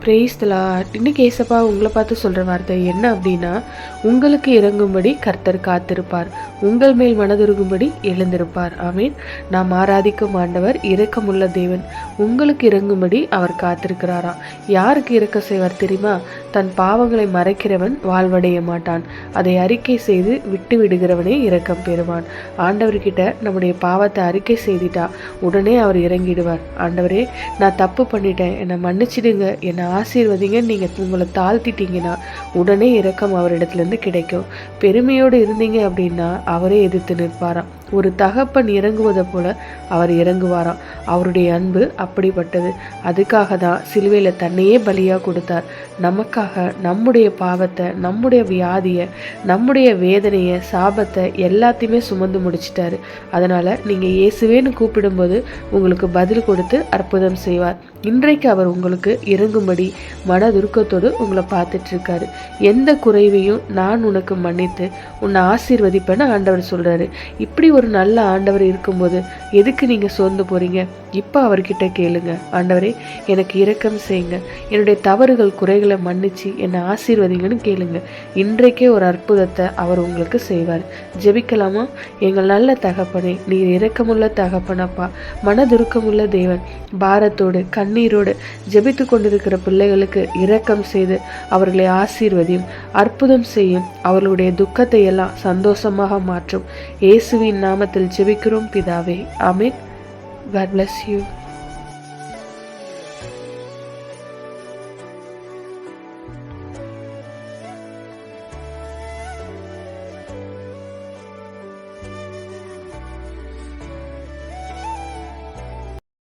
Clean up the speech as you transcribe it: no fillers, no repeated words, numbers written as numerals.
Praise the Lord. இன்னைக்கு ஏசப்பா உங்களை பார்த்து சொல்கிற வார்த்தை என்ன அப்படின்னா, உங்களுக்கு இறங்கும்படி கர்த்தர் காத்திருப்பார், உங்கள் மேல் மனதுருகும்படி எழுந்திருப்பார். ஆமீன். நாம் ஆராதிக்கும் ஆண்டவர் இரக்கமுள்ள தேவன். உங்களுக்கு இறங்கும்படி அவர் காத்திருக்கிறாராம். யாருக்கு இறக்க செய்வார் தெரியுமா? தன் பாவங்களை மறைக்கிறவன் வாழ்வடைய மாட்டான், அதை அறிக்கை செய்து விட்டு விடுகிறவனே இரக்கம் பெறுவான். ஆண்டவர்கிட்ட நம்முடைய பாவத்தை அறிக்கை செய்துட்டா உடனே அவர் இறங்கிடுவார். ஆண்டவரே, நான் தப்பு பண்ணிட்டேன், என்னை மன்னிச்சிடுங்க, என்னை ஆசீர்வதிங்கன்னு நீங்கள் உங்களை தாழ்த்திட்டீங்கன்னா உடனே இரக்கம் அவரிடத்துலேருந்து கிடைக்கும். பெருமையோடு இருந்தீங்க அப்படின்னா அவரே எதிர்த்து நிற்பாராம். ஒரு தகப்பன் இறங்குவதை போல அவர் இறங்குவாராம். அவருடைய அன்பு அப்படிப்பட்டது. அதுக்காக தான் சிலுவையில் தன்னையே பலியாக கொடுத்தார். நமக்காக நம்முடைய பாவத்தை, நம்முடைய வியாதியை, நம்முடைய வேதனையை, சாபத்தை எல்லாத்தையுமே சுமந்து முடிச்சிட்டாரு. அதனால் நீங்கள் இயேசுவேன்னு கூப்பிடும்போது உங்களுக்கு பதில் கொடுத்து அற்புதம் செய்வார். இன்றைக்கு அவர் உங்களுக்கு இறங்கும்படி மனதுருக்கத்தோடு உங்களை பார்த்துட்ருக்காரு. எந்த குறைவையும் நான் உனக்கு மன்னித்து உன்னை ஆசீர்வதிப்பேன்னு ஆண்டவர் சொல்கிறாரு. இப்படி ஒரு நல்ல ஆண்டவர் இருக்கும்போது எதுக்கு நீங்கள் சோர்ந்து போகிறீங்க? இப்போ அவர்கிட்ட கேளுங்க, ஆண்டவரே எனக்கு இரக்கம் செய்யுங்க, என்னுடைய தவறுகள் குறைகளை மன்னிச்சு என்னை ஆசீர்வதிங்கன்னு கேளுங்க. இன்றைக்கே ஒரு அற்புதத்தை அவர் உங்களுக்கு செய்வார். ஜெபிக்கலாமா? எங்கள் நல்ல தகப்பனே, நீர் இரக்கமுள்ள தகப்பனப்பா, மனதுருக்கமுள்ள தேவன். பாரத்தோடு கண்ணீரோடு ஜெபித்து கொண்டிருக்கிற பிள்ளைகளுக்கு இரக்கம் செய்து அவர்களை ஆசீர்வதியும், அற்புதம் செய்யும், அவர்களுடைய துக்கத்தை எல்லாம் சந்தோஷமாக மாற்றும். இயேசுவின் நாமத்தில் ஜெபிக்கிறோம் பிதாவே. ஆமென். God bless you.